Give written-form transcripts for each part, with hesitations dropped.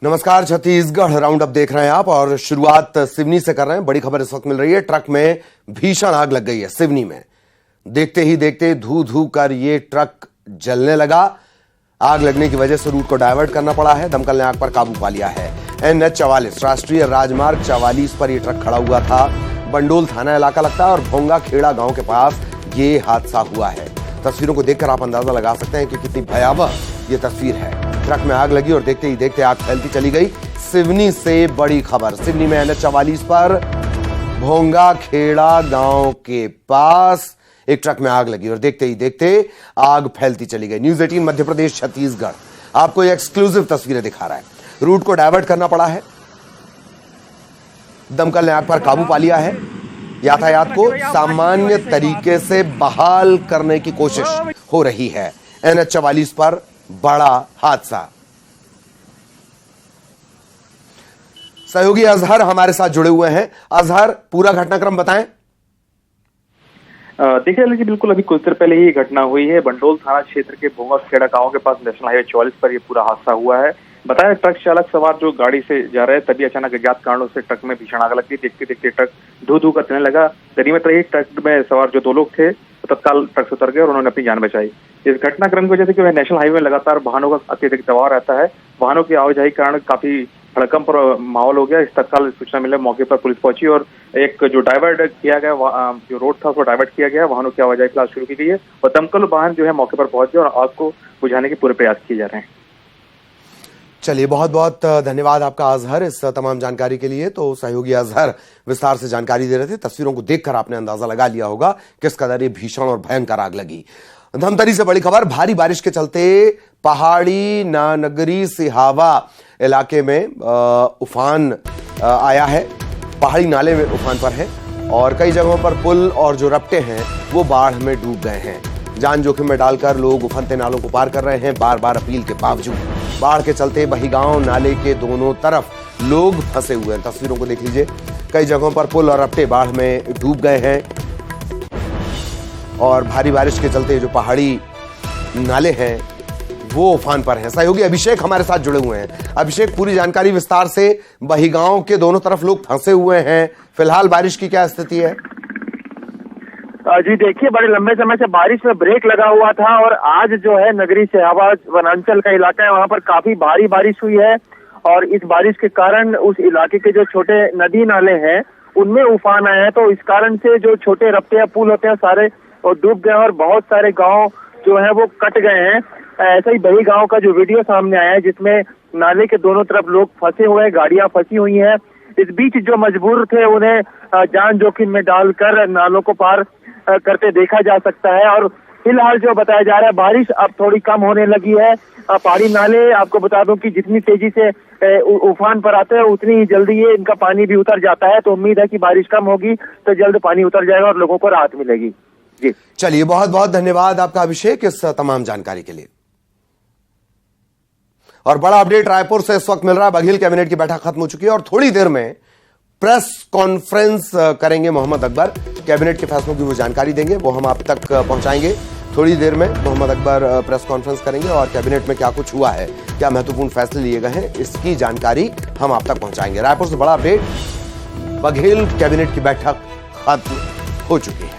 नमस्कार, Chhattisgarh round up देख रहे हैं आप और शुरुआत सिवनी से कर रहे हैं। बड़ी खबर इस वक्त मिल रही है, ट्रक में भीषण आग लग गई है सिवनी में। देखते ही देखते धू धू कर ये ट्रक जलने लगा। आग लगने की वजह से रूट को डायवर्ट करना पड़ा है। दमकल ने आग पर काबू पा लिया है। NH 44 राष्ट्रीय राजमार्ग 44 पर यह ट्रक खड़ा हुआ था। बंडोल थाना इलाका लगता है और भोंगा खेड़ा गांव के पास ये हादसा हुआ है। तस्वीरों को देखकर आप अंदाजा लगा सकते हैं कि कितनी भयावह ये तस्वीर है। ट्रक में आग लगी और देखते ही देखते आग फैलती चली गई। सिवनी से बड़ी खबर, सिवनी में NH 44 पर भोंगा खेड़ा गांव के पास एक ट्रक में आग लगी और देखते ही देखते आग फैलती चली गई। न्यूज 18 मध्य प्रदेश छत्तीसगढ़ आपको ये एक्सक्लूसिव तस्वीरें दिखा रहा है। रूट को डायवर्ट करना पड़ा है। दमकल ने आग पर काबू पा लिया है। यातायात को सामान्य तरीके से बहाल करने की कोशिश हो रही है। NH 44 पर बड़ा हादसा। सहयोगी अजहर हमारे साथ जुड़े हुए हैं। अजहर, पूरा घटनाक्रम बताएं। देखिए अली जी, बिल्कुल अभी कुछ देर पहले ही घटना हुई है। बंडोल थाना क्षेत्र के भोंगा खेड़ा गांव के पास नेशनल हाईवे 44 पर यह पूरा हादसा हुआ है। बताया ट्रक चालक सवार जो गाड़ी से जा रहे हैं, तभी अचानक अज्ञात कारणों से ट्रक में भीषण आग लग गई। देखते देखते ट्रक धू धू करने लगा। गनीमत रही ट्रक में सवार जो 2 लोग थे तो तत्काल ट्रक से उतर गए और उन्होंने अपनी जान बचाई। इस घटनाक्रम की वजह से कि नेशनल हाईवे में लगातार वाहनों का अत्यधिक दबाव रहता है। वाहनों की आवाजाही के कारण काफी हड़कंप पर माहौल हो गया। इस तत्काल सूचना मिले मौके पर पुलिस पहुंची और एक जो डाइवर्ट किया गया जो रोड था उसको डाइवर्ट किया गया। वाहनों की आवाजाही फिलहाल शुरू की गई है और दमकल वाहन जो है मौके पर पहुंच गए और आग को बुझाने के पूरे प्रयास किए जा रहे हैं। चलिए, बहुत बहुत धन्यवाद आपका अजहर इस तमाम जानकारी के लिए। तो सहयोगी अजहर विस्तार से जानकारी दे रहे थे। तस्वीरों को देखकर आपने अंदाजा लगा लिया होगा किस कदर ये भीषण और भयंकर आग लगी। धमतरी से बड़ी खबर, भारी बारिश के चलते पहाड़ी नानगरी सिहावा इलाके में उफान आया है। पहाड़ी नाले में उफान पर है और कई जगहों पर पुल और जो रपटे हैं वो बाढ़ में डूब गए हैं। जान जोखिम में डालकर लोग उफनते नालों को पार कर रहे हैं। बार बार अपील के बावजूद बाढ़ के चलते बहिगांव नाले के दोनों तरफ लोग फंसे हुए हैं। तस्वीरों को देख लीजिए, कई जगहों पर पुल और रपटे बाढ़ में डूब गए हैं और भारी बारिश के चलते जो पहाड़ी नाले हैं वो उफान पर हैं। सहयोगी अभिषेक हमारे साथ जुड़े हुए हैं। अभिषेक, पूरी जानकारी विस्तार से। बहिगांव के दोनों तरफ लोग फंसे हुए हैं, फिलहाल बारिश की क्या स्थिति है? जी देखिए, बड़े लंबे समय से बारिश में ब्रेक लगा हुआ था और आज जो है नगरी सिहावा वनांचल का इलाका है, वहां पर काफी भारी बारिश हुई है और इस बारिश के कारण उस इलाके के जो छोटे नदी नाले हैं उनमें उफान आया है। तो इस कारण से जो छोटे रपटे या पुल होते हैं सारे डूब गए और बहुत सारे गांव जो है वो कट गए हैं। ऐसा ही बही गांव का जो वीडियो सामने आया है जिसमें नाले के दोनों तरफ लोग फंसे हुए हैं, गाड़ियां फंसी हुई हैं। इस बीच जो मजबूर थे उन्हें जान जोखिम में डालकर नालों को पार करते देखा जा सकता है। और फिलहाल जो बताया जा रहा है, बारिश अब थोड़ी कम होने लगी है। पहाड़ी नाले आपको बता दूं कि जितनी तेजी से उफान पर आते हैं उतनी ही जल्दी ये इनका पानी भी उतर जाता है। तो उम्मीद है कि बारिश कम होगी तो जल्द पानी उतर जाएगा और लोगों को राहत मिलेगी। जी चलिए, बहुत बहुत धन्यवाद आपका अभिषेक इस तमाम जानकारी के लिए। और बड़ा अपडेट रायपुर से इस वक्त मिल रहा है। बघेल कैबिनेट की बैठक खत्म हो चुकी है और थोड़ी देर में प्रेस कॉन्फ्रेंस करेंगे मोहम्मद अकबर। कैबिनेट के फैसलों की वो जानकारी देंगे, वो हम आप तक पहुंचाएंगे। थोड़ी देर में मोहम्मद अकबर प्रेस कॉन्फ्रेंस करेंगे और कैबिनेट में क्या कुछ हुआ है, क्या महत्वपूर्ण फैसले लिए गए हैं, इसकी जानकारी हम आप तक पहुंचाएंगे। रायपुर से बड़ा अपडेट, बघेल कैबिनेट की बैठक खत्म हो चुकी है।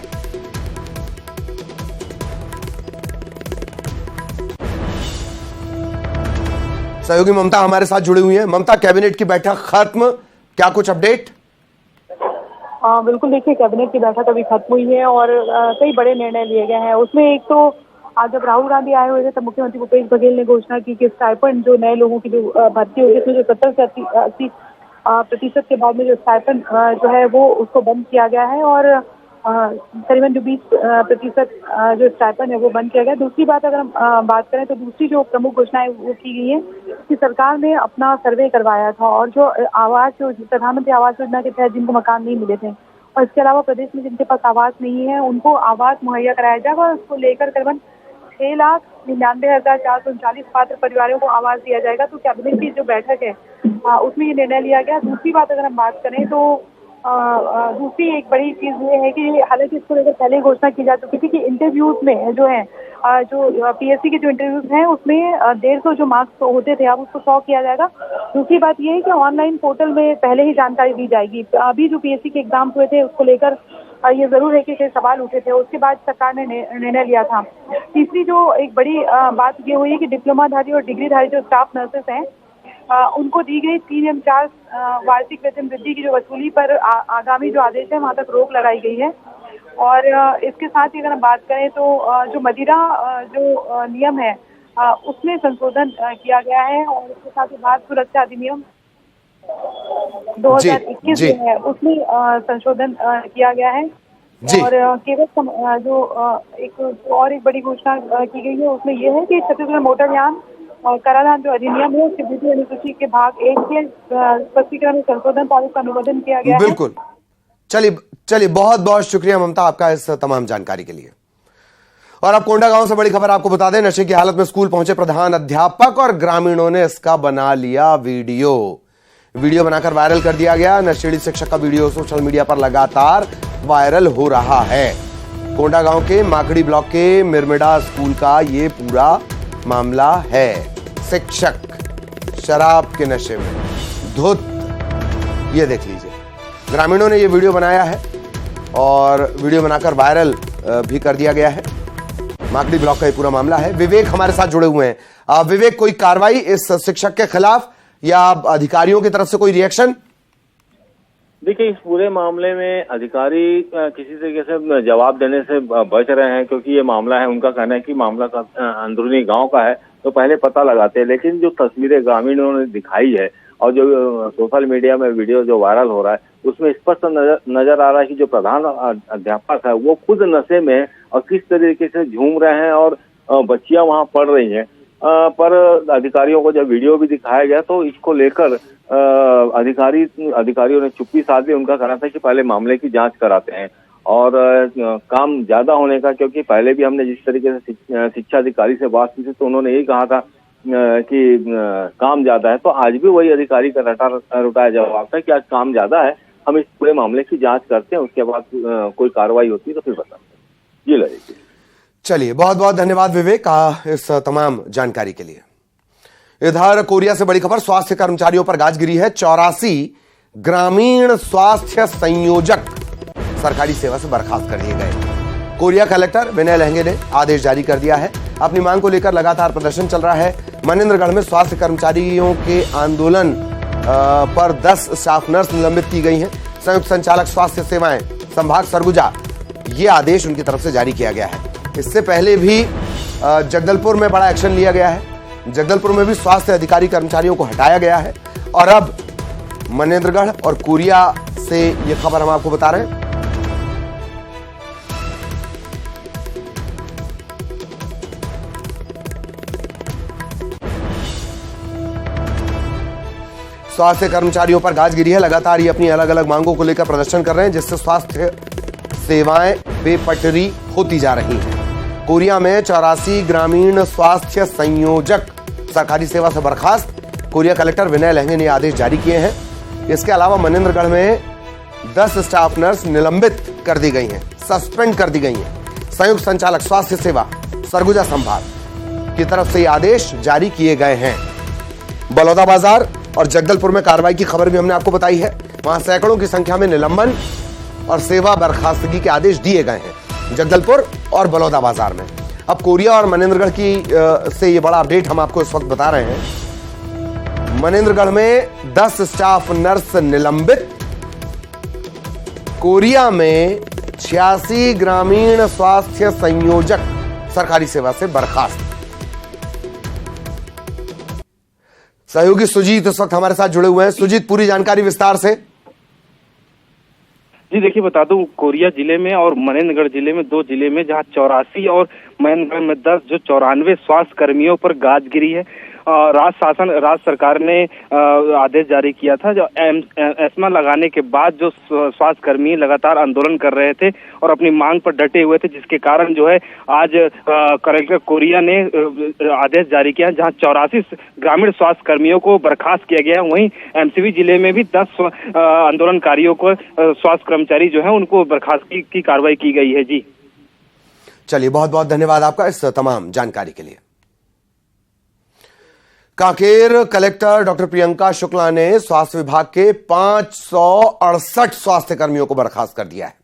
सहयोगी ममता हमारे साथ जुड़ी हुई है। ममता, कैबिनेट की बैठक खत्म, क्या कुछ अपडेट? बिल्कुल, देखिए कैबिनेट की बैठक अभी खत्म हुई है और कई बड़े निर्णय लिए गए हैं। उसमें एक तो आज जब राहुल गांधी आए हुए थे तब मुख्यमंत्री भूपेश बघेल ने घोषणा की कि स्टाइपेंड जो नए लोगों की जो भर्ती होगी उसमें जो 70 से 80% के बाद में जो स्टाइपेंड जो है वो उसको बंद किया गया है और करीबन जो 20% जो स्टाइपेंड है वो बंद किया गया। दूसरी बात अगर हम बात करें तो दूसरी जो प्रमुख घोषणाएं वो की गई है कि सरकार ने अपना सर्वे करवाया था और जो आवास जो प्रधानमंत्री आवास योजना के तहत जिनको मकान नहीं मिले थे और इसके अलावा प्रदेश में जिनके पास आवास नहीं है उनको आवास मुहैया कराया जाएगा और उसको लेकर करीबन 6,99,439 पात्र परिवारों को आवास दिया जाएगा। तो कैबिनेट की जो बैठक है उसमें ये निर्णय लिया गया। दूसरी बात अगर हम बात करें तो दूसरी एक बड़ी चीज ये है कि हालांकि इसको लेकर पहले ही घोषणा की जा चुकी थी कि इंटरव्यूज में जो है जो पीएससी के जो इंटरव्यूज हैं उसमें 150 जो मार्क्स होते थे अब उसको 100 किया जाएगा। दूसरी बात ये है कि ऑनलाइन पोर्टल में पहले ही जानकारी दी जाएगी। अभी जो पीएससी के एग्जाम हुए थे उसको लेकर ये जरूर है कि कई सवाल उठे थे, उसके बाद सरकार ने निर्णय लिया था। तीसरी जो एक बड़ी बात ये हुई है कि डिप्लोमाधारी और डिग्रीधारी जो स्टाफ नर्सेस हैं उनको दी गई 3 या 4 वार्षिक वेतन वृद्धि की जो वसूली पर आगामी जो आदेश है वहां तक रोक लगाई गई है। और इसके साथ ही अगर हम बात करें तो जो मदिरा जो नियम है उसमें संशोधन किया गया है और इसके साथ ही भारत सुरक्षा अधिनियम 2021 जो है उसमें संशोधन किया गया है। और केवल जो एक बड़ी घोषणा की गई है उसमें यह है कि छत्तीसगढ़ मोटरयान और कराधान जो अधिनियम है उसके द्वितीय अनुसूची के भाग 1 के स्पष्टीकरण में संशोधन पारित का अनुमोदन किया गया है। बिल्कुल। चलिए बहुत बहुत शुक्रिया ममता आपका इस तमाम जानकारी के लिए। और अब कोंडागांव से बड़ी खबर आपको बता दें, नशे की हालत में स्कूल पहुंचे प्रधान अध्यापक और ग्रामीणों ने इसका बना लिया वीडियो बनाकर वायरल कर दिया गया। नशेड़ी शिक्षक का वीडियो सोशल मीडिया पर लगातार वायरल हो रहा है। कोंडागांव के माकड़ी ब्लॉक के मिरमिडा स्कूल का ये पूरा मामला है। शिक्षक शराब के नशे में धुत, ये देख लीजिए। ग्रामीणों ने ये वीडियो बनाया है और वीडियो बनाकर वायरल भी कर दिया गया है। माकड़ी ब्लॉक का ये पूरा मामला है। विवेक हमारे साथ जुड़े हुए हैं। विवेक, कोई कार्रवाई इस शिक्षक के खिलाफ या अधिकारियों की तरफ से कोई रिएक्शन? देखिए, इस पूरे मामले में अधिकारी किसी तरीके से जवाब देने से बच रहे हैं क्योंकि ये मामला है, उनका कहना है कि मामला का अंदरूनी गांव का है तो पहले पता लगाते हैं। लेकिन जो तस्वीरें ग्रामीणों ने दिखाई है और जो सोशल मीडिया में वीडियो जो वायरल हो रहा है उसमें स्पष्ट नजर आ रहा है कि जो प्रधान अध्यापक है वो खुद नशे में और किस तरीके से झूम रहे हैं और बच्चियां वहां पढ़ रही हैं। पर अधिकारियों को जब वीडियो भी दिखाया गया तो इसको लेकर अधिकारियों ने चुप्पी साध ली। उनका कहना था कि पहले मामले की जांच कराते हैं और काम ज्यादा होने का, क्योंकि पहले भी हमने जिस तरीके से शिक्षा अधिकारी से बात की थी तो उन्होंने यही कहा था कि काम ज्यादा है। तो आज भी वही अधिकारी का रटाया जवाब था कि आज काम ज्यादा है, हम इस पूरे मामले की जांच करते हैं, उसके बाद कोई कार्रवाई होती है तो फिर बताते हैं। जी लड़ेगी। चलिए, बहुत बहुत धन्यवाद विवेक इस तमाम जानकारी के लिए। इधर कोरिया से बड़ी खबर, स्वास्थ्य कर्मचारियों पर गाज गिरी है। 84 ग्रामीण स्वास्थ्य संयोजक सरकारी सेवा से बर्खास्त कर दिए गए। कोरिया कलेक्टर विनय लहंगे ने आदेश जारी कर दिया है। अपनी मांग को लेकर लगातार प्रदर्शन चल रहा है। मनेंद्रगढ़ में स्वास्थ्य कर्मचारियों के आंदोलन पर 10 स्टाफ नर्स निलंबित की गई हैं। संयुक्त संचालक स्वास्थ्य सेवाएं संभाग सरगुजा, ये आदेश उनकी तरफ से जारी किया गया है। इससे पहले भी जगदलपुर में बड़ा एक्शन लिया गया है। जगदलपुर में भी स्वास्थ्य अधिकारी कर्मचारियों को हटाया गया है और अब मनेंद्रगढ़ और कोरिया से ये खबर हम आपको बता रहे हैं। स्वास्थ्य कर्मचारियों पर गाज गिरी है। लगातार ये अपनी अलग अलग मांगों को लेकर प्रदर्शन कर रहे हैं, जिससे स्वास्थ्य सेवाएं बेपटरी होती जा रही हैं। कोरिया में 84 ग्रामीण स्वास्थ्य संयोजक सरकारी सेवा से बर्खास्त। कोरिया कलेक्टर विनय लहंगे ने आदेश जारी किए हैं। इसके अलावा मनेंद्रगढ़ में 10 स्टाफ नर्स निलंबित कर दी गई हैं, सस्पेंड कर दी गई हैं। संयुक्त संचालक स्वास्थ्य सेवा सरगुजा संभाग की तरफ से ये आदेश जारी किए गए हैं। बलौदाबाजार और जगदलपुर में कार्रवाई की खबर भी हमने आपको बताई है। वहां सैकड़ों की संख्या में निलंबन और सेवा बर्खास्तगी के आदेश दिए गए हैं जगदलपुर और बलौदाबाजार में। अब कोरिया और मनेंद्रगढ़ की से ये बड़ा अपडेट हम आपको इस वक्त बता रहे हैं। मनेंद्रगढ़ में 10 स्टाफ नर्स निलंबित, कोरिया में 86 ग्रामीण स्वास्थ्य संयोजक सरकारी सेवा से बर्खास्त। सहयोगी सुजीत इस वक्त हमारे साथ जुड़े हुए हैं। सुजीत, पूरी जानकारी विस्तार से। जी देखिए, बता दूं, कोरिया जिले में और मनेंद्रगढ़ जिले में, 2 जिले में, जहां 84 और मनेंद्रगढ़ में 10 जो 94 स्वास्थ्य कर्मियों पर गाज गिरी है राज्य सरकार ने आदेश जारी किया था। जो एस्मा लगाने के बाद जो स्वास्थ्य कर्मी लगातार आंदोलन कर रहे थे और अपनी मांग पर डटे हुए थे, जिसके कारण जो है आज कलेक्टर कोरिया ने आदेश जारी किया, जहां 84 ग्रामीण स्वास्थ्य कर्मियों को बर्खास्त किया गया। वहीं एमसीबी जिले में भी 10 आंदोलनकारियों को स्वास्थ्य कर्मचारी जो है उनको बर्खास्तगी की कार्रवाई की गई है। जी चलिए, बहुत बहुत धन्यवाद आपका इस तमाम जानकारी के लिए। कांकेर कलेक्टर डॉक्टर प्रियंका शुक्ला ने स्वास्थ्य विभाग के 568 स्वास्थ्य कर्मियों को बर्खास्त कर दिया है।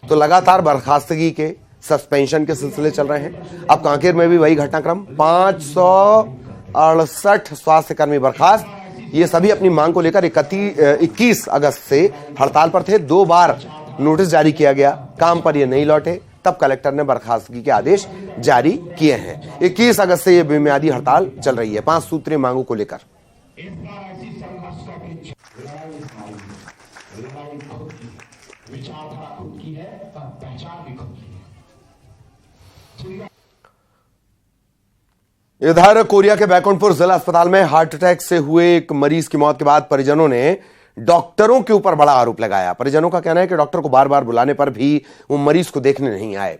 तो लगातार बर्खास्तगी के सस्पेंशन के सिलसिले चल रहे हैं। अब कांकेर में भी वही घटनाक्रम, 568 स्वास्थ्य कर्मी बर्खास्त। ये सभी अपनी मांग को लेकर 21 अगस्त से हड़ताल पर थे। 2 बार नोटिस जारी किया गया, काम पर ये नहीं लौटे, तब कलेक्टर ने बर्खास्तगी के आदेश जारी किए हैं। 21 अगस्त से ये बेमियादी हड़ताल चल रही है 5 सूत्रीय मांगों को लेकर। इधर कोरिया के बैकुंठपुर जिला अस्पताल में हार्ट अटैक से हुए एक मरीज की मौत के बाद परिजनों ने डॉक्टरों के ऊपर बड़ा आरोप लगाया। परिजनों का कहना है कि डॉक्टर को बार बार बुलाने पर भी वो मरीज को देखने नहीं आए।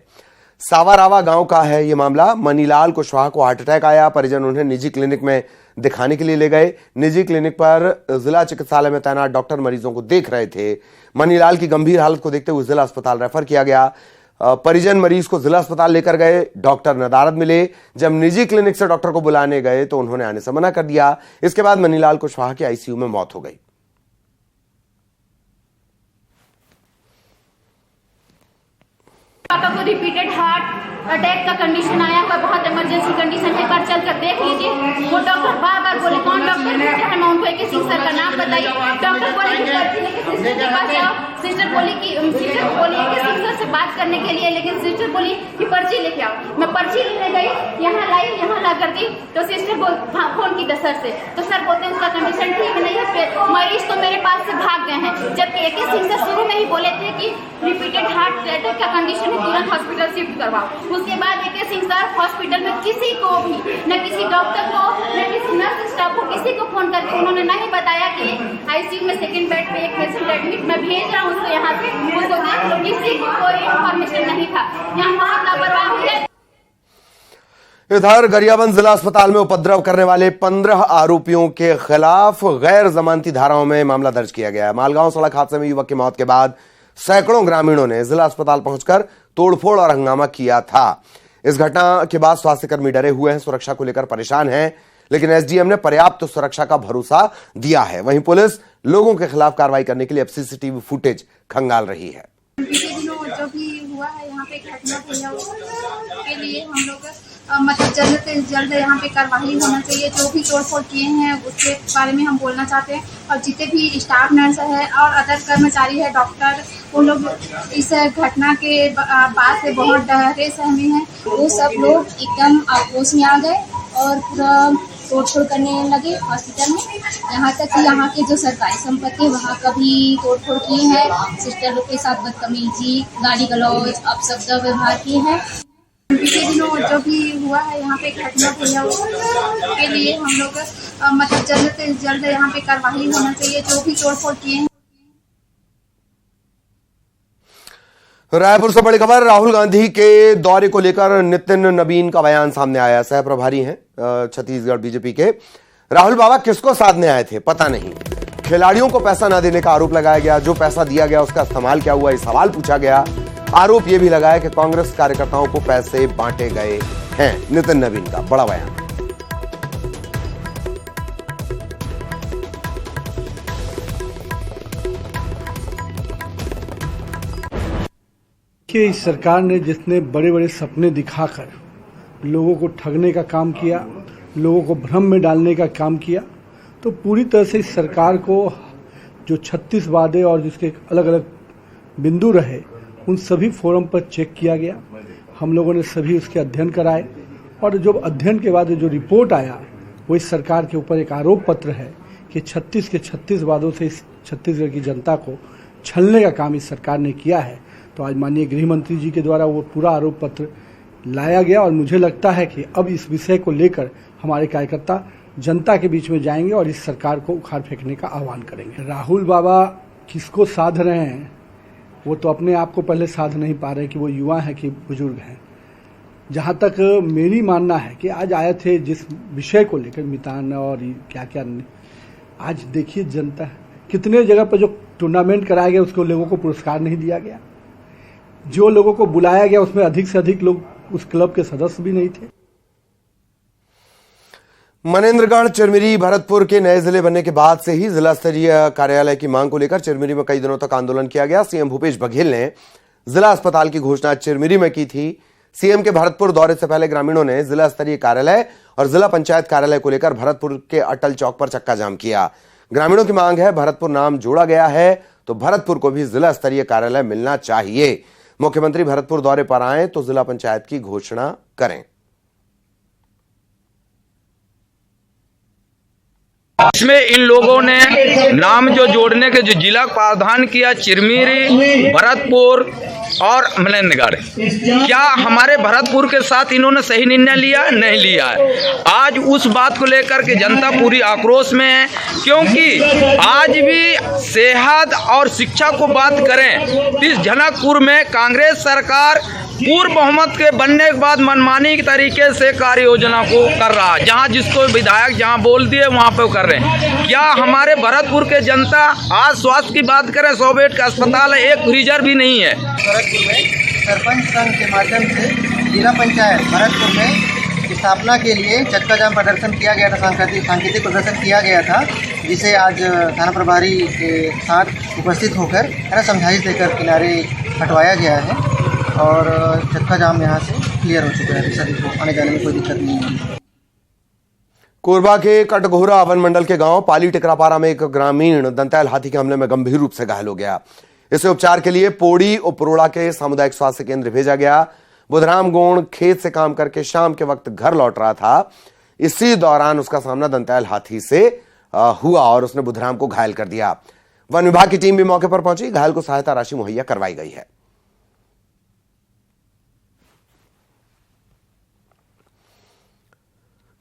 सावारावा गांव का है ये मामला। मनीलाल कुशवाहा को हार्ट अटैक आया। परिजन उन्हें निजी क्लिनिक में दिखाने के लिए ले गए। निजी क्लिनिक पर जिला चिकित्सालय में तैनात डॉक्टर मरीजों को देख रहे थे। मनीलाल की गंभीर हालत को देखते हुए जिला अस्पताल रेफर किया गया। परिजन मरीज को जिला अस्पताल लेकर गए। डॉक्टर नदारद मिले। जब निजी क्लिनिक से डॉक्टर को बुलाने गए तो उन्होंने आने से मना कर दिया। इसके बाद मनीलाल कुशवाहा की आईसीयू में मौत हो गई। पापा को रिपीटेड हार्ट अटैक का कंडीशन आया हुआ, बहुत इमरजेंसी कंडीशन है, पर चल कर देख लीजिए। वो डॉक्टर बार बार बोले कौन डॉक्टर है, मैं उनको एक सिंह सर का नाम बताइए। डॉक्टर बोले कि पर्ची लेके सिस्टर के पास जाओ। सिस्टर बोली कि सिंह सर से बात करने के लिए, लेकिन सिस्टर बोली कि पर्ची लेके आओ। मैं पर्ची लेने गई, यहाँ लाई, यहाँ ला कर दी तो सिस्टर फोन की था सर से, तो सर बोलते हैं उसका कंडीशन ठीक नहीं है, मरीज तो मेरे पास से भाग गए हैं। जबकि एक सिंह सर शुरू में ही बोले थे कि रिपीटेड हार्ट अटैक का कंडीशन है, तुरंत हॉस्पिटल शिफ्ट करवाओ। उसके बाद एक सिंह सर हॉस्पिटल में किसी को भी, न किसी डॉक्टर को, न किसी नर्स स्टाफ को, किसी को फोन करके उन्होंने नहीं बताया कि आईसीयू में सेकंड बेड पे एक पेशेंट एडमिट, मैं भेज रहा हूँ उसको यहाँ से, उसको देख लो। किसी को कोई इन्फॉर्मेशन नहीं था। यहाँ बहुत लापरवाही है। इधर गरियाबंद जिला अस्पताल में उपद्रव करने वाले 15 आरोपियों के खिलाफ गैर जमानती धाराओं में मामला दर्ज किया गया है। मालगांव सड़क हादसे में युवक की मौत के बाद सैकड़ों ग्रामीणों ने जिला अस्पताल पहुंचकर तोड़फोड़ और हंगामा किया था। इस घटना के बाद स्वास्थ्यकर्मी डरे हुए हैं, सुरक्षा को लेकर परेशान हैं, लेकिन एसडीएम ने पर्याप्त सुरक्षा का भरोसा दिया है। वहीं पुलिस लोगों के खिलाफ कार्रवाई करने के लिए अब सीसीटीवी फुटेज खंगाल रही है। पिछले दिनों जो भी हुआ है यहाँ पे घटना हुई है, उसके लिए हम लोग मतलब जल्द से जल्द यहाँ पे कार्रवाई होना चाहिए। जो भी तोड़फोड़ किए हैं उसके बारे में हम बोलना चाहते हैं। और जितने भी स्टाफ नर्स है और अदर कर्मचारी है, डॉक्टर, वो लोग इस घटना के बाद से बहुत डरे सहमे हैं। वो सब लोग एकदम आक्रोश में आ गए और पूरा तोड़फोड़ करने लगे हॉस्पिटल में। यहाँ तक कि यहाँ के जो सरकारी संपत्ति वहाँ का भी तोड़फोड़ किए हैं। सिस्टर लोग के साथ बदतमीजी, गाली गलौज, अपशब्द व्यवहार किए हैं। पिछले दिनों जो भी हुआ है यहाँ पे घटना हुई है, उसके लिए हम लोग मतलब जल्द से जल्द यहाँ पे कार्रवाई होना चाहिए। जो भी तोड़फोड़ किए हैं। रायपुर से बड़ी खबर, राहुल गांधी के दौरे को लेकर नितिन नवीन का बयान सामने आया। सह प्रभारी हैं छत्तीसगढ़ बीजेपी के। राहुल बाबा किसको साधने आए थे पता नहीं। खिलाड़ियों को पैसा न देने का आरोप लगाया गया। जो पैसा दिया गया उसका इस्तेमाल क्या हुआ, ये सवाल पूछा गया। आरोप यह भी लगाया कि कांग्रेस कार्यकर्ताओं को पैसे बांटे गए हैं। नितिन नवीन का बड़ा बयान। कि इस सरकार ने जितने बड़े बड़े सपने दिखाकर लोगों को ठगने का काम किया, लोगों को भ्रम में डालने का काम किया, तो पूरी तरह से इस सरकार को जो 36 वादे और जिसके अलग अलग बिंदु रहे, उन सभी फोरम पर चेक किया गया। हम लोगों ने सभी उसके अध्ययन कराए और जो अध्ययन के बाद जो रिपोर्ट आया वो इस सरकार के ऊपर एक आरोप पत्र है कि 36 के 36 वादों से इस छत्तीसगढ़ की जनता को छलने का काम इस सरकार ने किया है। तो आज माननीय गृह मंत्री जी के द्वारा वो पूरा आरोप पत्र लाया गया और मुझे लगता है कि अब इस विषय को लेकर हमारे कार्यकर्ता जनता के बीच में जाएंगे और इस सरकार को उखाड़ फेंकने का आह्वान करेंगे। राहुल बाबा किसको साध रहे हैं, वो तो अपने आप को पहले साध नहीं पा रहे कि वो युवा हैं कि बुजुर्ग हैं। जहां तक मेरी मानना है कि आज आए थे जिस विषय को लेकर मितान और क्या क्या, आज देखिए जनता कितने जगह पर जो टूर्नामेंट कराया गया उसको लोगों को पुरस्कार नहीं दिया गया, जो लोगों को बुलाया गया उसमें अधिक से अधिक लोग उस क्लब के सदस्य भी नहीं थे। मनेंद्रगढ़, चिरमिरी, भरतपुर के नए जिले बनने के बाद से ही जिला स्तरीय कार्यालय की मांग को लेकर चिरमिरी में कई दिनों तक आंदोलन किया गया। सीएम भूपेश बघेल ने जिला अस्पताल की घोषणा चिरमिरी में की थी। सीएम के भरतपुर दौरे से पहले ग्रामीणों ने जिला स्तरीय कार्यालय और जिला पंचायत कार्यालय को लेकर भरतपुर के अटल चौक पर चक्का जाम किया। ग्रामीणों की मांग है, भरतपुर नाम जोड़ा गया है तो भरतपुर को भी जिला स्तरीय कार्यालय मिलना चाहिए। मुख्यमंत्री भरतपुर दौरे पर आए तो जिला पंचायत की घोषणा करें। इसमें इन लोगों ने नाम जो जोड़ने के जो जिला प्रावधान किया, चिरमिरी, भरतपुर और मनेंद्रगढ़, क्या हमारे भरतपुर के साथ इन्होंने सही निर्णय लिया? नहीं लिया है। आज उस बात को लेकर के जनता पूरी आक्रोश में है, क्योंकि आज भी सेहत और शिक्षा को बात करें, इस जनकपुर में कांग्रेस सरकार पूर्व बहुमत के बनने के बाद मनमानी के तरीके से कार्य योजना को कर रहा है। जहां जिसको विधायक जहां बोल दिए वहां पे कर रहे हैं। क्या हमारे भरतपुर के जनता, आज स्वास्थ्य की बात करें, 100 बेड का अस्पताल है, एक फ्रीजर भी नहीं है। भरतपुर में सरपंच संघ के माध्यम से जिला पंचायत भरतपुर में स्थापना के लिए चक्का जाम प्रदर्शन किया गया था, सांकेतिक प्रदर्शन किया गया था, जिसे आज थाना प्रभारी के साथ उपस्थित होकर समझाइश देकर किनारे हटवाया गया है और चक्का जाम यहाँ से क्लियर हो चुका है। सभी को आने जाने में कोई दिक्कत नहीं है। कोरबा के कटघोरा वन मंडल के गांव पाली टिकरापारा में एक ग्रामीण दंतैल हाथी के हमले में गंभीर रूप से घायल हो गया। इसे उपचार के लिए पोड़ी उपरोड़ा के सामुदायिक स्वास्थ्य केंद्र भेजा गया। बुधराम गोंड खेत से काम करके शाम के वक्त घर लौट रहा था। इसी दौरान उसका सामना दंतैल हाथी से हुआ और उसने बुधराम को घायल कर दिया। वन विभाग की टीम भी मौके पर पहुंची, घायल को सहायता राशि मुहैया करवाई गई है।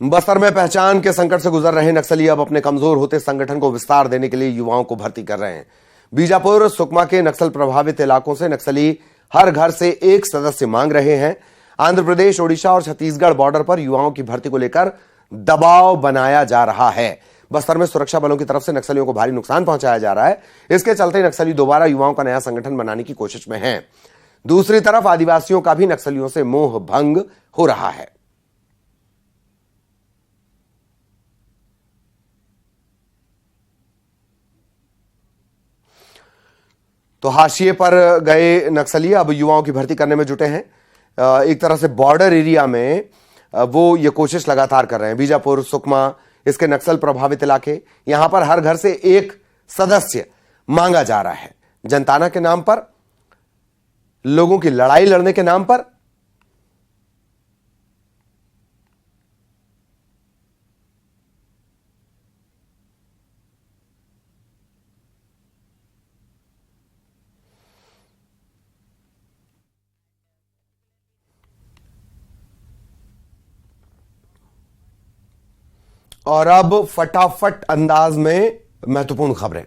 बस्तर में पहचान के संकट से गुजर रहे नक्सली अब अपने कमजोर होते संगठन को विस्तार देने के लिए युवाओं को भर्ती कर रहे हैं। बीजापुर, सुकमा के नक्सल प्रभावित इलाकों से नक्सली हर घर से एक सदस्य मांग रहे हैं। आंध्र प्रदेश, ओडिशा और छत्तीसगढ़ बॉर्डर पर युवाओं की भर्ती को लेकर दबाव बनाया जा रहा है। बस्तर में सुरक्षा बलों की तरफ से नक्सलियों को भारी नुकसान पहुंचाया जा रहा है। इसके चलते नक्सली दोबारा युवाओं का नया संगठन बनाने की कोशिश में हैं। दूसरी तरफ आदिवासियों का भी नक्सलियों से मोह भंग हो रहा है। तो हाशिए पर गए नक्सली अब युवाओं की भर्ती करने में जुटे हैं। एक तरह से बॉर्डर एरिया में वो ये कोशिश लगातार कर रहे हैं। बीजापुर, सुकमा, इसके नक्सल प्रभावित इलाके, यहां पर हर घर से एक सदस्य मांगा जा रहा है। जनताना के नाम पर, लोगों की लड़ाई लड़ने के नाम पर। और अब फटाफट अंदाज में महत्वपूर्ण खबरें।